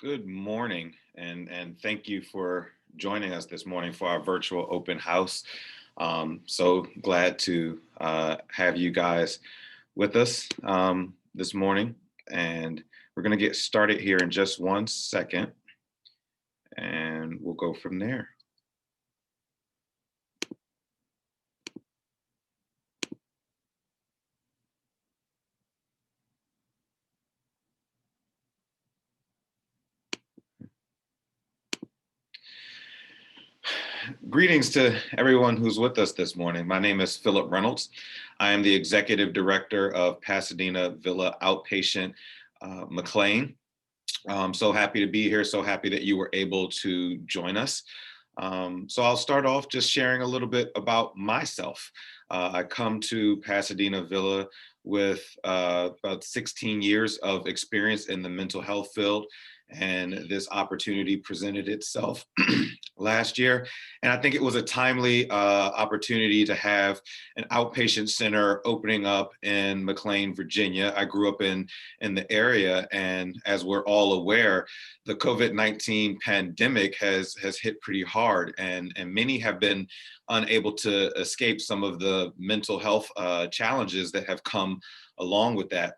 Good morning, and thank you for joining us this morning for our virtual open house. So glad to have you guys with us this morning, and we're going to get started here in just 1 second, and we'll go from there. Greetings to everyone who's with us this morning. My name is Phillip Reynolds. I am the Executive Director of Pasadena Villa Outpatient McLean. I'm so happy to be here, so happy that you were able to join us. So I'll start off just sharing a little bit about myself. I come to Pasadena Villa with about 16 years of experience in the mental health field, and this opportunity presented itself last year. And I think it was a timely opportunity to have an outpatient center opening up in McLean, Virginia. I grew up in the area, and as we're all aware, the COVID-19 pandemic has hit pretty hard, and many have been unable to escape some of the mental health challenges that have come along with that.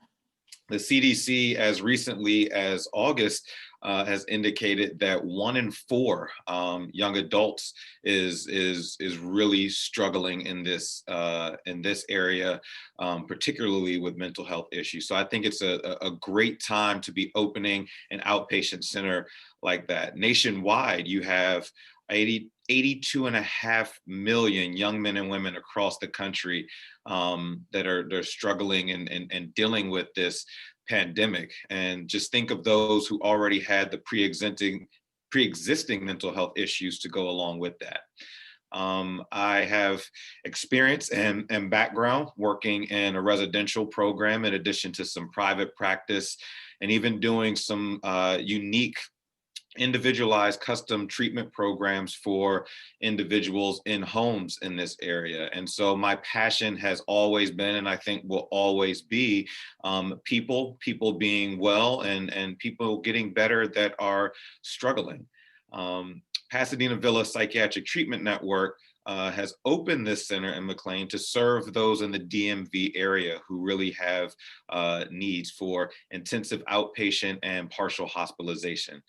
The CDC, as recently as August, has indicated that 1 in 4 young adults is really struggling in this area, particularly with mental health issues. So I think it's a great time to be opening an outpatient center like that. Nationwide, you have 82.5 million young men and women across the country that are struggling and dealing with this pandemic. And just think of those who already had the pre-existing mental health issues to go along with that. I have experience and background working in a residential program in addition to some private practice, and even doing some unique individualized custom treatment programs for individuals in homes in this area. And so my passion has always been, and I think will always be, people being well and people getting better that are struggling. Pasadena Villa Psychiatric Treatment Network has opened this center in McLean to serve those in the DMV area who really have needs for intensive outpatient and partial hospitalization.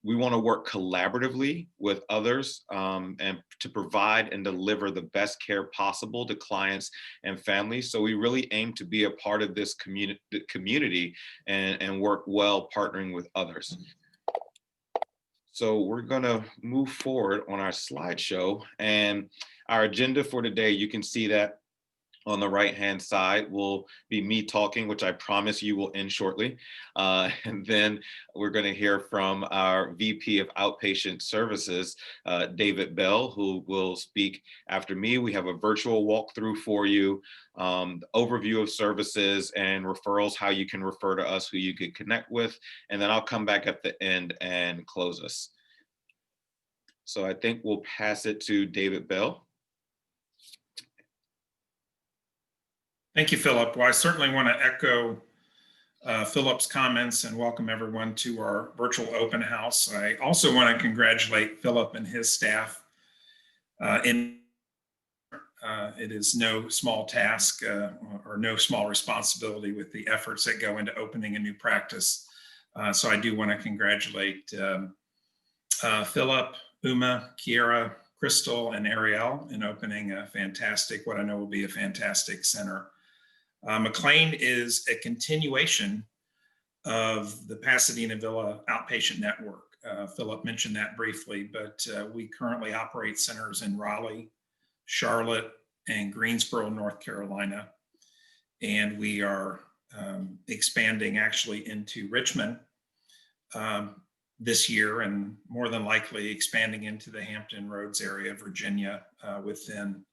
We want to work collaboratively with others and to provide and deliver the best care possible to clients and families. So we really aim to be a part of this community and work well partnering with others. So we're going to move forward on our slideshow, and our agenda for today, you can see that on the right-hand side will be me talking, which I promise you will end shortly. And then we're going to hear from our VP of Outpatient Services, David Bell, who will speak after me. We have a virtual walkthrough for you, the overview of services and referrals, how you can refer to us, who you could connect with. And then I'll come back at the end and close us. So I think we'll pass it to David Bell. Thank you, Phillip. Well, I certainly want to echo Phillip's comments and welcome everyone to our virtual open house. I also want to congratulate Phillip and his staff. It is no small task or no small responsibility with the efforts that go into opening a new practice. So I do want to congratulate Phillip, Uma, Kiara, Krystle, and Ariel in opening a fantastic, what I know will be a fantastic center. McLean is a continuation of the Pasadena Villa Outpatient Network. Phillip mentioned that briefly, but we currently operate centers in Raleigh, Charlotte, and Greensboro, North Carolina. And we are expanding actually into Richmond this year, and more than likely expanding into the Hampton Roads area of Virginia within,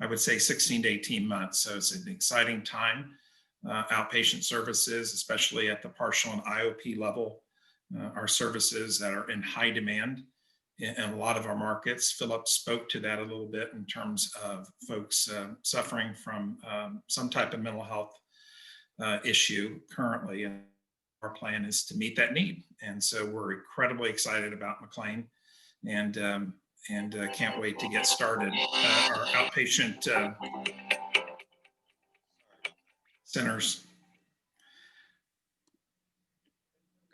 I would say, 16 to 18 months. So it's an exciting time. Outpatient services, especially at the partial and IOP level, are services that are in high demand in a lot of our markets. Phillip spoke to that a little bit in terms of folks suffering from some type of mental health issue currently. our plan is to meet that need. And so we're incredibly excited about McLean, and can't wait to get started. Our outpatient centers.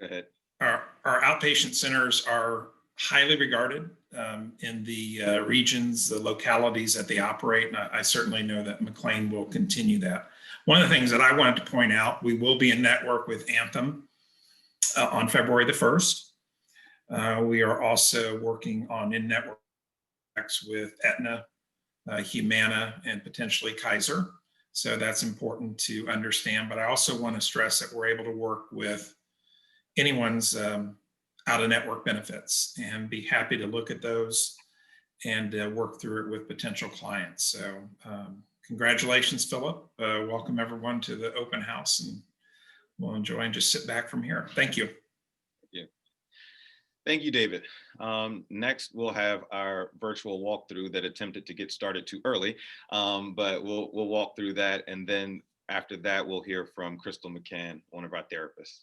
Go ahead. Our outpatient centers are highly regarded in the regions, the localities that they operate, and I certainly know that McLean will continue that. One of the things that I wanted to point out, we will be in network with Anthem on February the 1st. We are also working on in-network with Aetna, Humana, and potentially Kaiser. So that's important to understand. But I also want to stress that we're able to work with anyone's out-of-network benefits and be happy to look at those and work through it with potential clients. So congratulations, Phillip. Welcome everyone to the open house, and we'll enjoy and just sit back from here. Thank you. Thank you, David. Next, we'll have our virtual walkthrough that attempted to get started too early, but we'll walk through that. And then after that, we'll hear from Krystle McCann, one of our therapists.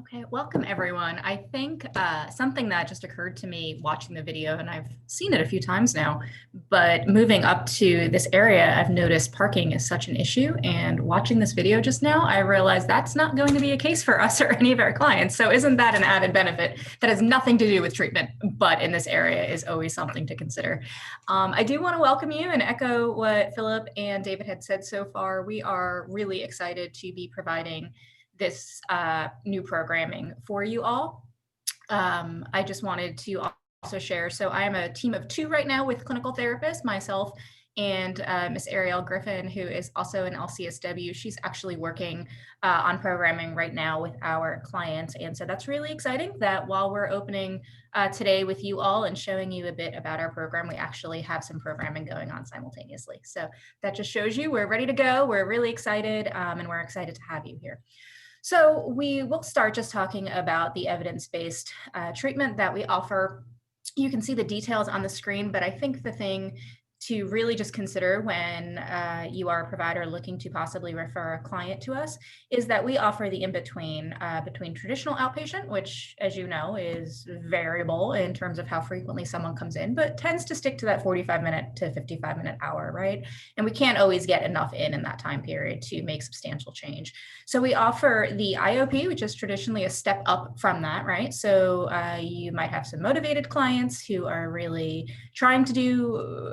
Okay, welcome everyone. I think something that just occurred to me watching the video, and I've seen it a few times now, but moving up to this area, I've noticed parking is such an issue. And watching this video just now, I realized that's not going to be a case for us or any of our clients. So isn't that an added benefit that has nothing to do with treatment, but in this area is always something to consider. I do want to welcome you and echo what Phillip and David had said so far. We are really excited to be providing this new programming for you all. I just wanted to also share. So I am a team of 2 right now with clinical therapists, myself and Miss Ariel Griffin, who is also an LCSW. She's actually working on programming right now with our clients. And so that's really exciting that while we're opening today with you all and showing you a bit about our program, we actually have some programming going on simultaneously. So that just shows you we're ready to go. We're really excited, and we're excited to have you here. So we will start just talking about the evidence-based treatment that we offer. You can see the details on the screen, but I think the thing to really just consider when you are a provider looking to possibly refer a client to us is that we offer the in-between between traditional outpatient, which, as you know, is variable in terms of how frequently someone comes in, but tends to stick to that 45-minute to 55-minute hour, right? And we can't always get enough in that time period to make substantial change. So we offer the IOP, which is traditionally a step up from that, right? So you might have some motivated clients who are really trying to do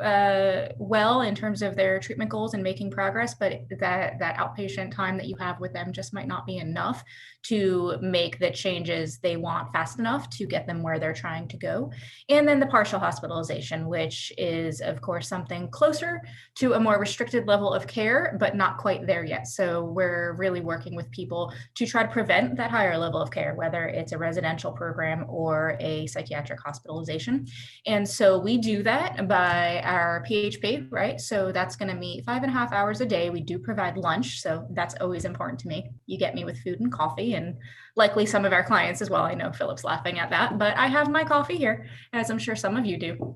well in terms of their treatment goals and making progress, but that outpatient time that you have with them just might not be enough to make the changes they want fast enough to get them where they're trying to go. And then the partial hospitalization, which is, of course, something closer to a more restricted level of care, but not quite there yet. So we're really working with people to try to prevent that higher level of care, whether it's a residential program or a psychiatric hospitalization. And so we do that by our PHP, right? So that's going to meet 5.5 hours a day. We do provide lunch, so that's always important to me. You get me with food and coffee, and likely some of our clients as well. I know Phillip's laughing at that, but I have my coffee here, as I'm sure some of you do.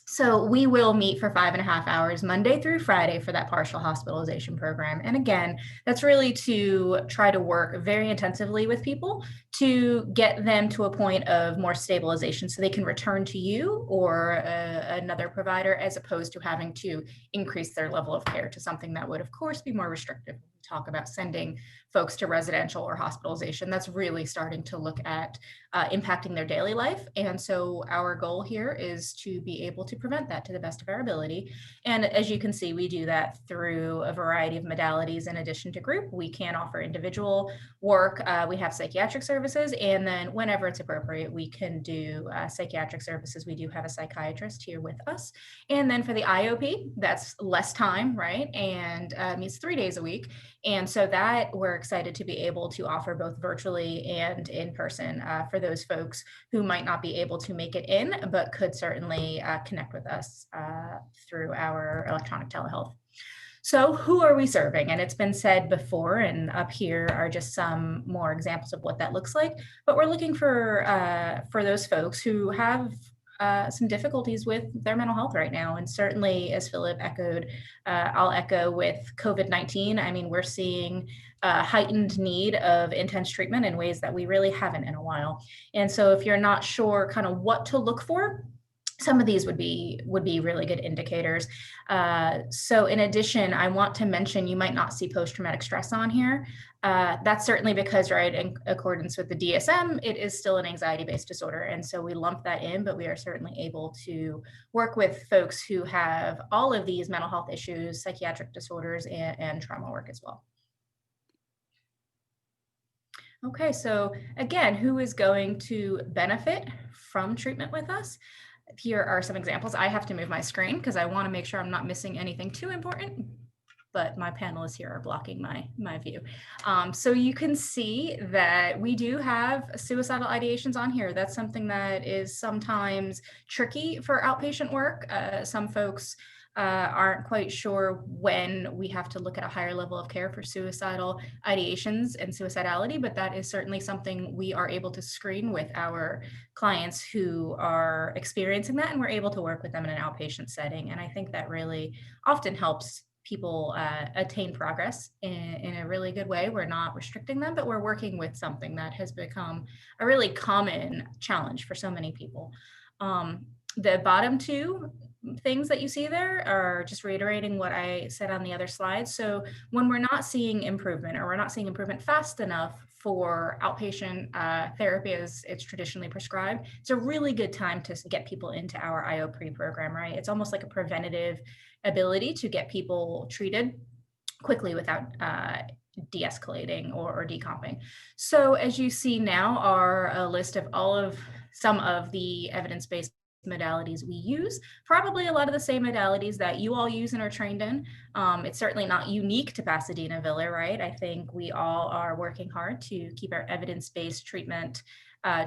So we will meet for 5.5 hours Monday through Friday for that partial hospitalization program. And again, that's really to try to work very intensively with people to get them to a point of more stabilization so they can return to you or another provider, as opposed to having to increase their level of care to something that would, of course, be more restrictive. We talk about sending folks to residential or hospitalization. That's really starting to look at impacting their daily life. And so our goal here is to be able to prevent that to the best of our ability. And as you can see, we do that through a variety of modalities. In addition to group, we can offer individual work. We have psychiatric services, and then whenever it's appropriate, we can do psychiatric services. We do have a psychiatrist here with us. And then for the IOP, that's less time, right? And meets 3 days a week. And so that we're excited to be able to offer both virtually and in person for those folks who might not be able to make it in, but could certainly connect with us through our electronic telehealth. So who are we serving? And it's been said before, and up here are just some more examples of what that looks like. But we're looking for those folks who have some difficulties with their mental health right now. And certainly, as Phillip echoed, I'll echo with COVID-19. I mean, we're seeing a heightened need of intense treatment in ways that we really haven't in a while. And so if you're not sure kind of what to look for, some of these would be really good indicators. So in addition, I want to mention, you might not see post-traumatic stress on here. That's certainly because, right, in accordance with the DSM, it is still an anxiety-based disorder. And so we lump that in, but we are certainly able to work with folks who have all of these mental health issues, psychiatric disorders, and trauma work as well. Okay, so again, who is going to benefit from treatment with us? Here are some examples. I have to move my screen because I want to make sure I'm not missing anything too important, but my panelists here are blocking my view. So you can see that we do have suicidal ideations on here. That's something that is sometimes tricky for outpatient work. Some folks aren't quite sure when we have to look at a higher level of care for suicidal ideations and suicidality, but that is certainly something we are able to screen with our clients who are experiencing that, and we're able to work with them in an outpatient setting. And I think that really often helps people attain progress in a really good way. We're not restricting them, but we're working with something that has become a really common challenge for so many people. The bottom two things that you see there are just reiterating what I said on the other slide. So when we're not seeing improvement, or we're not seeing improvement fast enough for outpatient therapy as it's traditionally prescribed, it's a really good time to get people into our IOP program, right? It's almost like a preventative ability to get people treated quickly without de-escalating or decomping. So as you see now are a list of some of the evidence-based modalities we use, probably a lot of the same modalities that you all use and are trained in. It's certainly not unique to Pasadena Villa, right? I think we all are working hard to keep our evidence-based treatment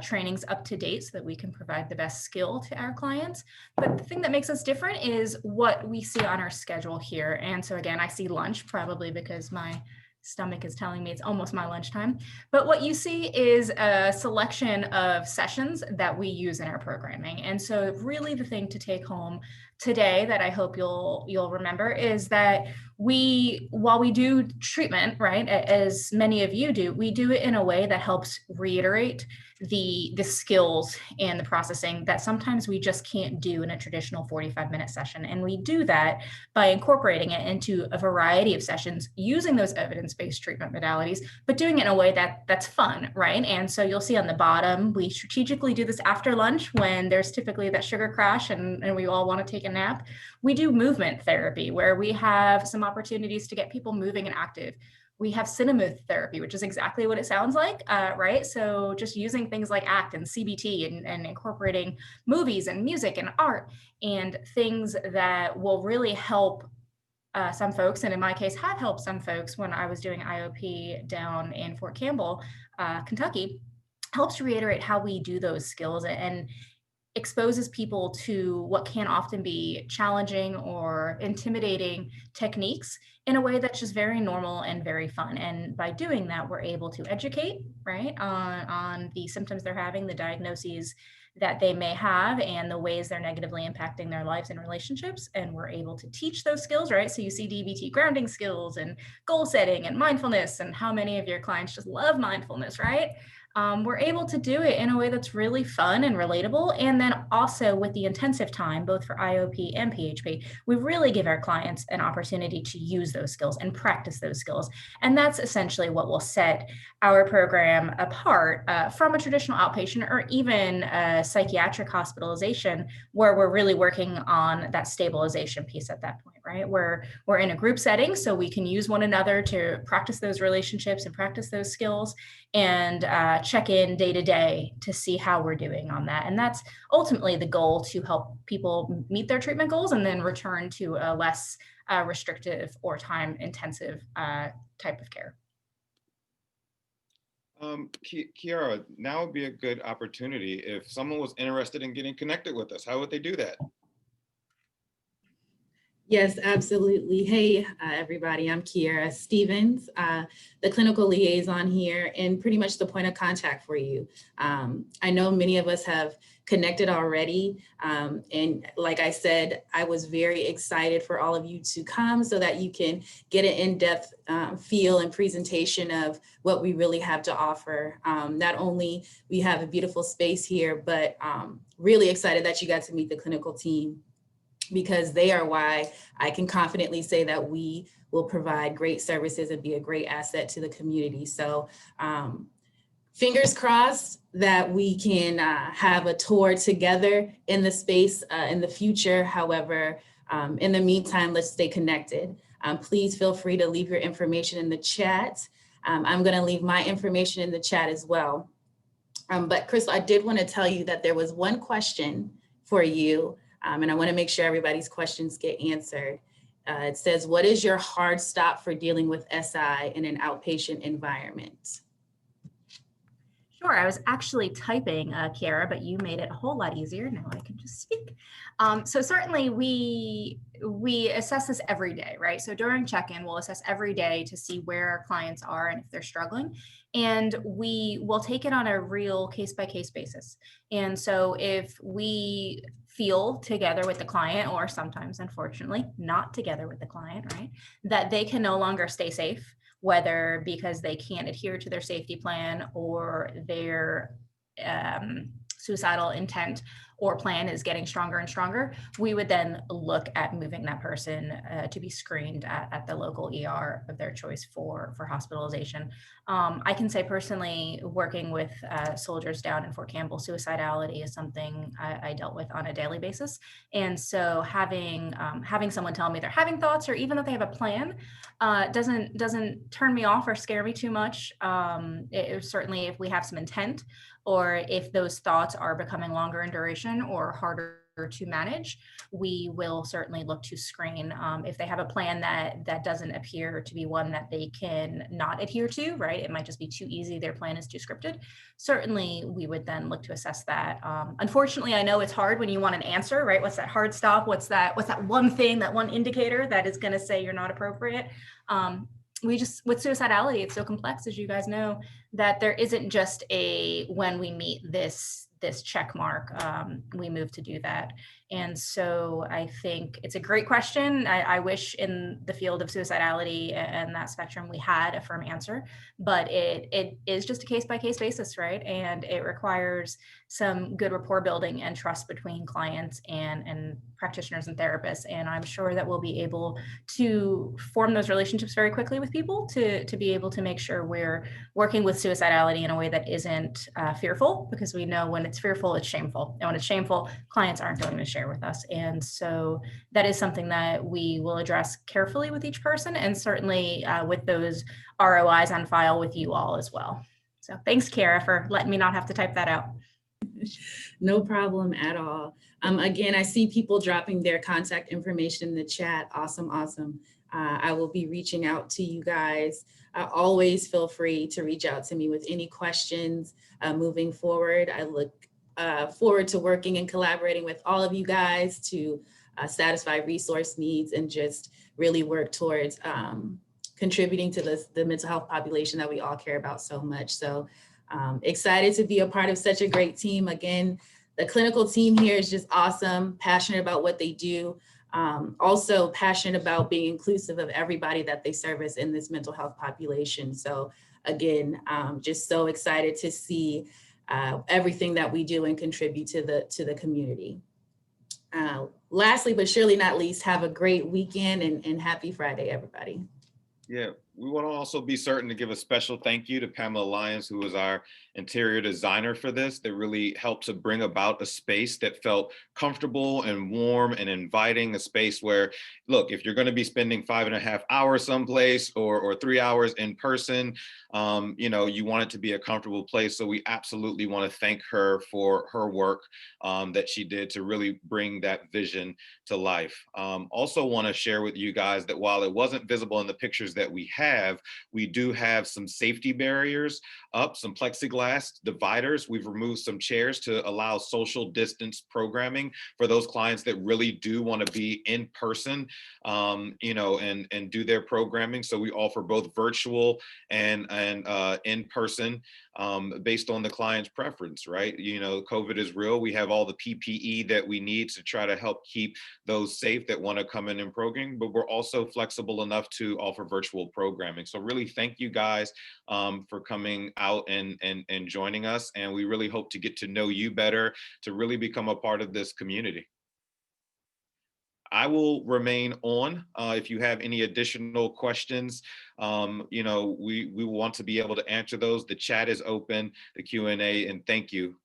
trainings up to date so that we can provide the best skill to our clients. But the thing that makes us different is what we see on our schedule here. And so again, I see lunch, probably because my stomach is telling me it's almost my lunchtime. But what you see is a selection of sessions that we use in our programming. And so really the thing to take home today that I hope you'll remember is that while we do treatment, right, as many of you do, we do it in a way that helps reiterate the skills and the processing that sometimes we just can't do in a traditional 45-minute session. And we do that by incorporating it into a variety of sessions using those evidence-based treatment modalities, but doing it in a way that's fun, right? And so you'll see on the bottom, we strategically do this after lunch when there's typically that sugar crash and we all want to take a nap. We do movement therapy where we have some opportunities to get people moving and active. We have cinema therapy, which is exactly what it sounds like, right? So just using things like ACT and CBT and incorporating movies and music and art and things that will really help some folks, and in my case have helped some folks when I was doing IOP down in Fort Campbell, Kentucky, helps reiterate how we do those skills and exposes people to what can often be challenging or intimidating techniques in a way that's just very normal and very fun. And by doing that, we're able to educate, right, on the symptoms they're having, the diagnoses that they may have, and the ways they're negatively impacting their lives and relationships. And we're able to teach those skills, right? So you see DBT grounding skills and goal setting and mindfulness, and how many of your clients just love mindfulness, right? We're able to do it in a way that's really fun and relatable. And then also with the intensive time, both for IOP and PHP, we really give our clients an opportunity to use those skills and practice those skills. And that's essentially what will set our program apart from a traditional outpatient or even a psychiatric hospitalization, where we're really working on that stabilization piece at that point, right? We're in a group setting, so we can use one another to practice those relationships and practice those skills and check in day to day to see how we're doing on that. And that's ultimately the goal, to help people meet their treatment goals and then return to a less restrictive or time intensive type of care. Kiara, now would be a good opportunity if someone was interested in getting connected with us. How would they do that? Yes, absolutely. Hey, everybody, I'm Kiara Stevens, the clinical liaison here and pretty much the point of contact for you. I know many of us have connected already. And like I said, I was very excited for all of you to come so that you can get an in-depth feel and presentation of what we really have to offer. Not only we have a beautiful space here, but really excited that you got to meet the clinical team, because they are why I can confidently say that we will provide great services and be a great asset to the community. So fingers crossed that we can have a tour together in the space in the future. However, in the meantime, let's stay connected. Please feel free to leave your information in the chat. I'm gonna leave my information in the chat as well. But Krystle, I did wanna tell you that there was one question for you. And I want to make sure everybody's questions get answered. It says, what is your hard stop for dealing with SI in an outpatient environment? Sure, I was actually typing, Kiara, but you made it a whole lot easier. Now I can just speak. So certainly we assess this every day, right? So during check-in, we'll assess every day to see where our clients are and if they're struggling. And we will take it on a real case-by-case basis. And so if we feel together with the client, or sometimes, unfortunately, not together with the client, right, that they can no longer stay safe, whether because they can't adhere to their safety plan or their suicidal intent or plan is getting stronger and stronger, we would then look at moving that person to be screened at the local ER of their choice for hospitalization. I can say personally, working with soldiers down in Fort Campbell, suicidality is something I dealt with on a daily basis. And so having someone tell me they're having thoughts, or even that they have a plan, doesn't turn me off or scare me too much. Certainly if we have some intent, or if those thoughts are becoming longer in duration, condition or harder to manage, we will certainly look to screen. If they have a plan that doesn't appear to be one that they can not adhere to, right? It might just be too easy. Their plan is too scripted. Certainly, we would then look to assess that. Unfortunately, I know it's hard when you want an answer, right? What's that hard stop? What's that one thing, that one indicator that is going to say you're not appropriate? We just, with suicidality, it's so complex, as you guys know, that there isn't just a, when we meet this check mark, we move to do that. And so I think it's a great question. I wish in the field of suicidality and that spectrum, we had a firm answer, but it is just a case-by-case basis, right? And it requires some good rapport building and trust between clients and practitioners and therapists. And I'm sure that we'll be able to form those relationships very quickly with people to be able to make sure we're working with suicidality in a way that isn't fearful, because we know when it's fearful, it's shameful. And when it's shameful, clients aren't going to share with us. And so that is something that we will address carefully with each person, and certainly with those ROIs on file with you all as well. So thanks, Kiara, for letting me not have to type that out. No problem at all. Again, I see people dropping their contact information in the chat. Awesome, awesome. I will be reaching out to you guys. Always feel free to reach out to me with any questions moving forward. I look forward to working and collaborating with all of you guys to satisfy resource needs and just really work towards contributing to the mental health population that we all care about so much. So excited to be a part of such a great team. Again, the clinical team here is just awesome, passionate about what they do. Also passionate about being inclusive of everybody that they service in this mental health population. So again, just so excited to see everything that we do and contribute to the community. Lastly, but surely not least, have a great weekend and happy Friday, everybody. Yeah, we want to also be certain to give a special thank you to Pamela Lyons, who was our interior designer for this, that really helped to bring about a space that felt comfortable and warm and inviting, a space where, look, if you're going to be spending 5.5 hours someplace or 3 hours in person, you want it to be a comfortable place. So we absolutely want to thank her for her work that she did to really bring that vision to life. Also want to share with you guys that while it wasn't visible in the pictures that we do have some safety barriers up, some plexiglass dividers. We've removed some chairs to allow social distance programming for those clients that really do want to be in person, and do their programming. So we offer both virtual and in person, based on the client's preference, right? COVID is real. We have all the PPE that we need to try to help keep those safe that want to come in and program, but we're also flexible enough to offer virtual programming. So really thank you guys for coming out and joining us. And we really hope to get to know you better, to really become a part of this community. I will remain on. If you have any additional questions, we want to be able to answer those. The chat is open, the Q&A, and thank you.